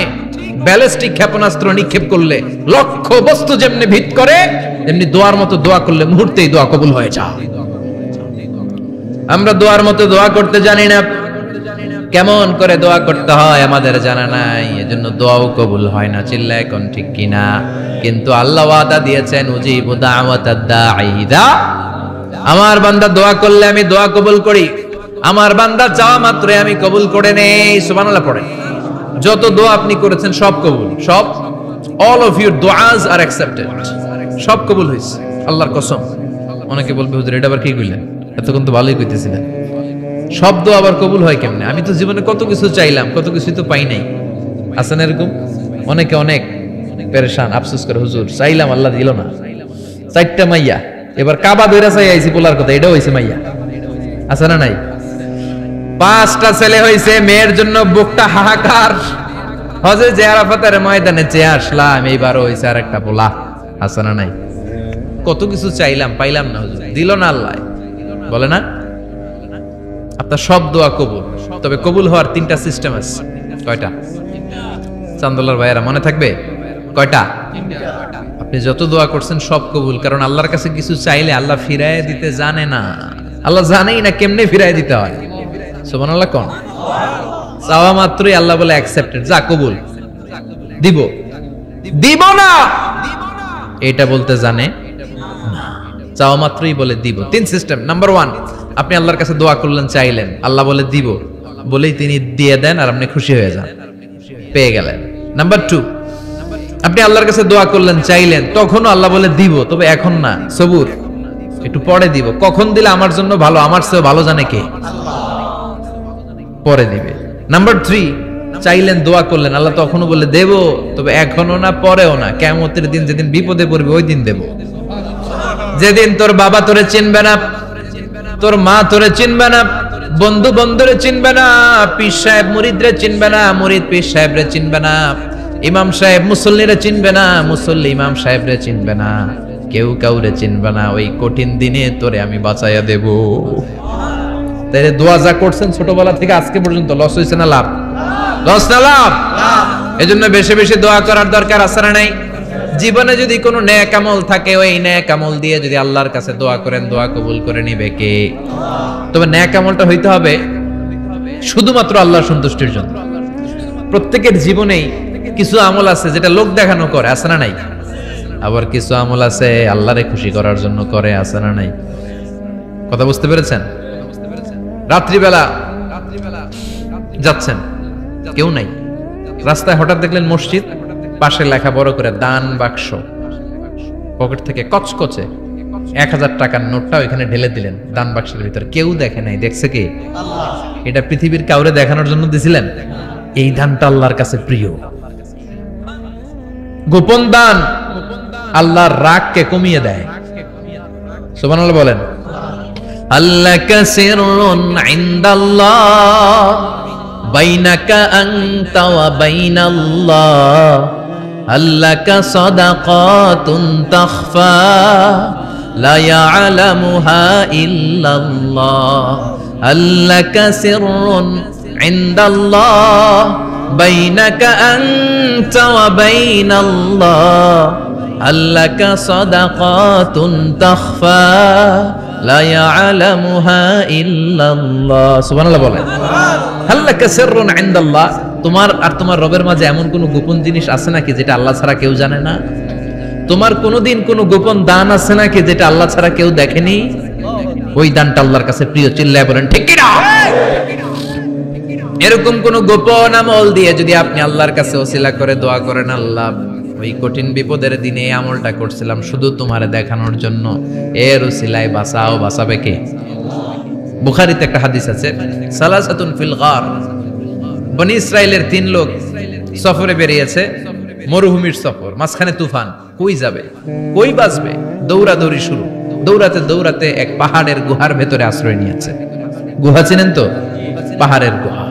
ব্যালিস্টিক ক্ষেপণাস্ত্র নিক্ষেপ করলে লক্ষ্য বস্তু যেমনি ভিত করে, তেমনি দোয়ার মতো দোয়া করলে মুহূর্তেই দোয়া কবুল হয়ে যায়। আমরা দোয়ার মতো দোয়া করতে জানি না। কেমন করে দোয়া করতে হয় আমাদের জানা নাই, এজন্য দোয়াও কবুল হয় না। চিল্লায় কোন ঠিক কিনা? কিন্তু আল্লাহ ওয়াদা দিয়েছেন উজিবু দাওয়াতাদ দাঈ ইযা, আমার বান্দা দোয়া করলে আমি দোয়া কবুল করি। আমার বান্দা চাওয়া মাত্রই আমি কবুল করে নেই। সুবহানাল্লাহ পড়েন। যত দোয়া আপনি করেছেন সব কবুল, সব। অল অফ ইউর দুআস আর অ্যাকসেপ্টেড। সব কবুল হয়েছে আল্লাহর কসম। অনেকে বলবে হুজুর এটা আবার কি কইলেন? এতক্ষণ তো ভালোই কইতেছিলেন। সব দোয়া আবার কবুল হয় কেমনে? আমি তো জীবনে কত কিছু চাইলাম, কত কিছুই তো পাই নাই। আছেন এরকম অনেকে? অনেক পেরেশান, আফসোস করে হুজুর চাইলাম আল্লাহ দিল না। 4টা মাইয়া, এবার কাবা ধইরা চাই আইছি পোলার কথা, এটাও হইছে মাইয়া। আছে না নাই? 5টা ছেলে হয়েছে, মেয়ের জন্য বুকটা হাহাকার। হজে যে আরাফাতের ময়দানে চেয়ে আসলাম, এইবারও হয়েছে আর একটা পোলা। আছে না নাই? কত কিছু চাইলাম, পাইলাম না, হুজুর দিল না আল্লাহ। বলে না আপনার সব দোয়া কবুল, তবে কবুল হওয়ার 3টা সিস্টেম আছে। কয়টা? চান্দোলার ভাইয়েরা মনে থাকবে কয়টা? আপনি যত দোয়া করছেন সব কবুল, কারণ আল্লাহর কাছে কিছু চাইলে আল্লাহ ফিরায় দিতে জানে না। আল্লাহ জানেই না কেমনে ফিরায় দিতে হয়। সুবহানাল্লাহ কোন? চাওয়া মাত্রই আল্লাহ বলে অ্যাকসেপ্টেড, যা কবুল, দিব দিব না এটা বলতে জানে না, চাওয়া মাত্রই বলে দিব। 3 সিস্টেম। নাম্বার 1, আপনি আল্লাহর কাছে দোয়া করলেন, চাইলেন, আল্লাহ বলে দিব, বলেই তিনি দিয়ে দেন আর আপনি খুশি হয়ে যান, পেয়ে গেলেন। নাম্বার 2, আপনি আল্লাহর কাছে দোয়া করলেন, চাইলেন, তখনও আল্লাহ বলে দিব, তবে এখন না, সবুর, একটু পরে দিব। কখন দিলে আমার জন্য ভালো, আমার চেয়ে ভালো জানে কে? পরে দিবে। নাম্বার 3, চাইলেন, দোয়া করলেন, আল্লাহ তখনও বলে দেব, তবে এখনো না, পরেও না, কিয়ামতের দিন যেদিন বিপদে পড়বে ওই দিন দেব। যেদিন তোর বাবা তোরে চিনবে না, তোর মা তোরে চিনবে না, বন্ধু বন্ধুরে চিনবে না, পীর সাহেব মুরিদরে চিনবে না, মুরিদ পীর সাহেবরে চিনবে না, ইমাম সাহেব মুসল্লিরে চিনবে না, মুসল্লি ইমাম সাহেবরে চিনবে না, কেউ কাউরে চিনবে না। ওই কঠিন দিনে তোরে আমি বাঁচাইয়া দেব। তাই দোয়া যা করছেন ছোটবেলা থেকে আজকে পর্যন্ত, লস হয়েছে না লাভ? লস না লাভ? এজন্য বেশি বেশি দোয়া করার দরকার আছে না নাই? জীবনে যদি কোনো নেক আমল থাকে, ওই নেক আমল দিয়ে যদি আল্লাহর কাছে দোয়া করেন, দোয়া কবুল করে নিবে কে? তবে নেক আমলটা হইতে হবে শুধুমাত্র আল্লাহর সন্তুষ্টির জন্য। প্রত্যেকের জীবনেই কিছু আমল আছে যেটা লোক দেখানো করে, আছে না নাই? আবার কিছু আমল আছে আল্লাহরে খুশি করার জন্য করে, আছে না নাই? কথা বুঝতে পেরেছেন? রাত্রিবেলা যাচ্ছেন, কেউ নাই, রাস্তায় হঠাৎ দেখলেন মসজিদ, পাশে লেখা বড় করে দান বাক্স, পকেট থেকে কচকচে 1000 টাকার নোটটা ওইখানে ঢেলে দিলেন দান বাক্সের ভিতর। কেউ দেখে নাই, দেখছে কে? এটা পৃথিবীর কাউরে দেখানোর জন্য দিছিলেন? এই দানটা আল্লাহর কাছে প্রিয়। গোপন দান আল্লাহর রাগকে কমিয়ে দেয়। সুবহানাল্লাহ বলেন। আল্লাকা সিররুন ইনদাল্লাহ বাইনাকা আনতা ওয়া বাইনাল্লাহ, আল্লাকা সাদাকাতুন তাখফা লা ইয়ালামুহা ইল্লাল্লাহ, আল্লাকা সিররুন ইনদাল্লাহ বাইনাকা আনতা ওয়া বাইনাল্লাহ, আল্লাকা সাদাকাতুন তাখফা লা ইয়ালামুহা ইল্লাল্লাহ। সুবহানাল্লাহ বলেন। আল্লাকা সিররুন ইনদাল্লাহ, তোমার আর তোমার রবের মাঝে এমন কোন গোপন জিনিস আছে নাকি যেটা আল্লাহ ছাড়া কেউ জানে না? তোমার কোনোদিন কোনো গোপন দান আছে নাকি যেটা আল্লাহ ছাড়া কেউ দেখেনি? ওই দানটা আল্লাহর কাছে প্রিয়। চিল্লায় বলেন ঠিক কি না? এরকম কোন গোপন আমল দিয়ে যদি আপনি আল্লাহর কাছে ওসিলা করে দোয়া করেন, আল্লাহ ওই কঠিন বিপদের দিনে এই আমলটা করছিলাম শুধু তোমারে দেখানোর জন্য, এর ওসিলায় বাঁচাও, বাঁচাবে কে? বুখারীতে একটা হাদিস আছে, সালাসাতুন ফিল গার, বনি ইসরাইলের 3 লোক সফরে বেরিয়েছে, মরুভূমির সফর, মাঝখানে তুফান, কই যাবে, কই বাঁচবে, দৌড়াদৌড়ি শুরু। দৌড়াতে দৌড়াতে এক পাহাড়ের গুহার ভেতরে আশ্রয় নিয়েছে। গুহা চিনেন তো? পাহাড়ের গুহা।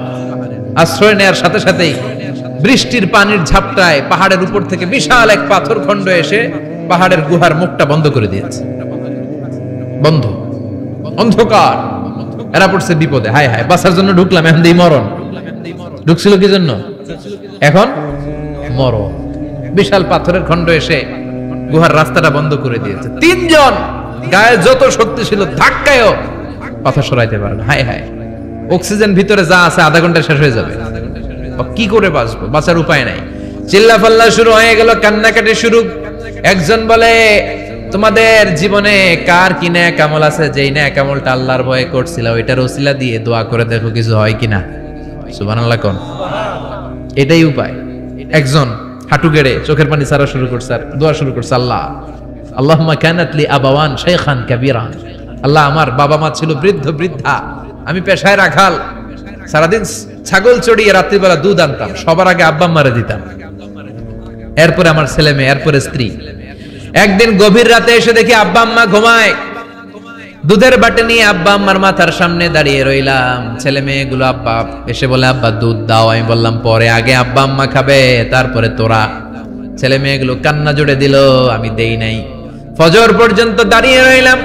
আশ্রয় নেওয়ার সাথে সাথেই বৃষ্টির পানির ঝাপটায় পাহাড়ের উপর থেকে বিশাল এক পাথর খণ্ড এসে পাহাড়ের গুহার মুখটা বন্ধ করে দিয়েছে। বন্ধ, অন্ধকার। এরা পড়ছে বিপদে, হায় হায় বাঁচার জন্য ঢুকলাম, এখন দিই মরণ। ঢুকছিল কি জন্য? এখন মরণ। বিশাল পাথরের খণ্ড এসে গুহার রাস্তাটা বন্ধ করে দিয়েছে। 3 জন গায়ে যত শক্তি ছিল ধাক্কায়ও পাথর সরাইতে পারে না। হায় হায়, অক্সিজেন ভিতরে যা আছে আধা ঘন্টা শেষ হয়ে যাবে। কি করে বাঁচবো? বাঁচার উপায় নাই। চিল্লা ফাল্লা শুরু হয়ে গেল, কান্নাকাটি শুরু। একজন বলে, তোমাদের জীবনে কার কি নেক আমল আছে, যেই নেক আমলটা আল্লাহর ভয়ে করছিল ওইটার ওসিলা দিয়ে দোয়া করে দেখো কিছু হয় কিনা। সুবহানাল্লাহ কোন? এটাই উপায়। একজন হাঁটু গেড়ে চোখের পানি ছাড়া শুরু করছে আর দোয়া শুরু করছে, আল্লাহ আল্লাহুম্মা কানাত লি আবাওয়ান শাইখান কাবীরান, আল্লাহ আমার বাবা মা ছিল বৃদ্ধ বৃদ্ধা, আমি পেশায় রাখাল, সারাদিন ছাগল চড়িয়ে রাত্রিবেলা দুধ আনতাম, সবার আগে আব্বা আম্মারে দিতাম, এরপরে আমার ছেলে মেয়ে, এরপরে স্ত্রী। একদিন গভীর রাতে এসে দেখি আব্বা আম্মা ঘুমায়, দুধের বাটি নিয়ে আব্বা আম্মার মাথার সামনে দাঁড়িয়ে রইলাম। ছেলে মেয়েগুলো আব্বা এসে বলে আব্বা দুধ দাও। আমি বললাম পরে, আগে আব্বা আম্মা খাবে তারপরে তোরা। ছেলে মেয়েগুলো কান্না জুড়ে দিল, আমি দেই নাই। ফজর পর্যন্ত দাঁড়িয়ে রইলাম।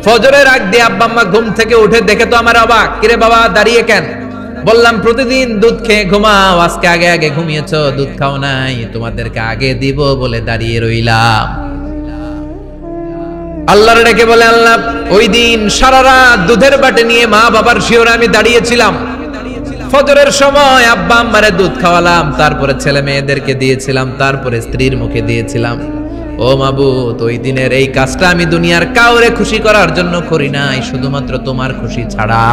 ফজরের আগ দিয়ে আব্বা আম্মা ঘুম থেকে উঠে দেখে তো আমার অবাক, কিরে বাবা দাঁড়িয়ে কেন? বললাম প্রতিদিন দুধ খেয়ে ঘুমাও, আজকে আগে আগে ঘুমিয়েছো, দুধ খাও নাই, তোমাদেরকে আগে দিব বলে দাঁড়িয়ে রইলাম। আল্লাহর ডেকে বলে, আল্লাহ ওই দিন সারা রাত দুধের বাটি নিয়ে মা বাবার শিওরে আমি দাঁড়িয়েছিলাম। ফজরের সময় আব্বা আম্মারে দুধ খাওয়ালাম, তারপরে ছেলে মেয়েদেরকে দিয়েছিলাম, তারপরে স্ত্রীর মুখে দিয়েছিলাম। ও মাবুদ, ওই দিনের এই কাজটা আমি দুনিয়ার কাউরে খুশি করার জন্য করি নাই, শুধুমাত্র তোমার খুশি ছাড়া।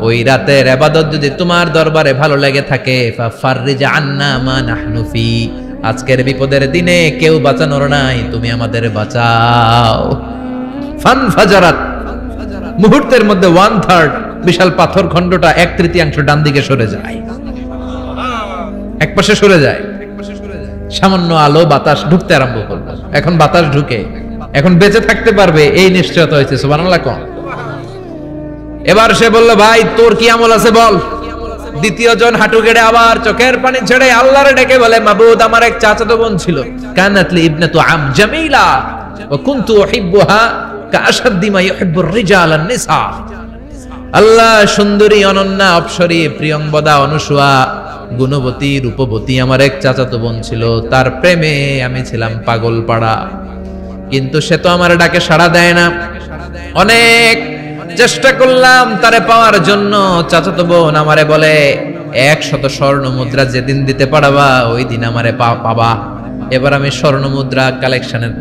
ওই রাতের ইবাদত যদি তোমার দরবারে ভালো লেগে থাকে, ফাফাররিজ আন্না মা নাহনু ফি, আজকের বিপদের দিনে কেউ বাঁচানোর নাই, তুমি আমাদের বাঁচাও। ফানফাজারাত, মুহূর্তের মধ্যে 1/3 বিশাল পাথর খণ্ডটা 1/3 ডান দিকে সরে যায়, এক পাশে সরে যায়। সামান্য আলো বাতাস ঢুকতে আরম্ভ করলো। এখন বাতাস ঢুকে এখন বেঁচে থাকতে পারবে এই নিশ্চয়তা হয়েছে। সুবহানাল্লাহ কোন। এবার সে বলল, ভাই তোর কি আমল আছে বল। দ্বিতীয় জন হাঁটু গেড়ে আবার চোখের পানি ছেড়ে আল্লাহরে ডেকে বলে, মাবুদ আমার এক চাচাতো বোন ছিল, কানাতলি ইবনাতু আম জামিলা ওয়া কুনতু উহিব্বুহা কাআশাদ্দি মা ইউহিব্বুর রিজাল আন-নিসা। আল্লাহ, সুন্দরী, অনন্যা, অপ্সরী, প্রিয়ংবদা, অনুসুয়া, গুণবতী, রূপবতী আমার এক চাচাতো বোন ছিল, তার প্রেমে আমি ছিলাম পাগল পাড়া, কিন্তু সে তো আমার ডাকে সাড়া দেয় না। অনেক চেষ্টা করলাম তারে পাওয়ার জন্য। চাচাতো বোন আমারে বলে, 100 স্বর্ণ মুদ্রা যেদিন দিতে পারবা ওই দিন আমারে পাবা। এবার আমি স্বর্ণ মুদ্রা কালেকশনের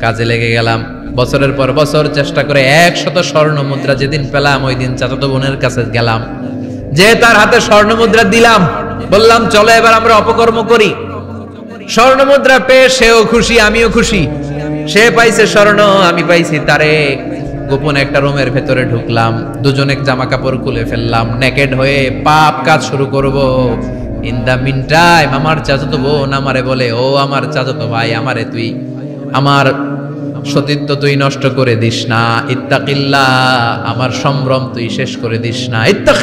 কাজে লেগে গেলাম। বছরের পর বছর চেষ্টা করে 100 স্বর্ণ মুদ্রা যেদিন পেলাম ওই দিন চাচাতো বোনের কাছে গেলাম, যে তার হাতে স্বর্ণ মুদ্রা দিলাম, বললাম চলো এবার আমরা অপকর্ম করি। স্বর্ণ মুদ্রা পেয়ে সেও খুশি, আমিও খুশি। সে পাইছে স্বর্ণ, আমি পাইছি তারে। গোপন একটা রুমের ভেতরে ঢুকলাম, দুজনে জামা কাপড় খুলে ফেললাম, নেকেড হয়ে পাপ কাজ শুরু করব। ইন দা মিন টাইম আমার চাচাতো বোন আমারে বলে, ও আমার চাচাতো ভাই, আমারে তুই আমার সতীত্ব তুই নষ্ট করে দিস না, ইত্তাকিল্লাহ, আমার সম্ভ্রম তুই শেষ করে দিস না, ইত্তাকি।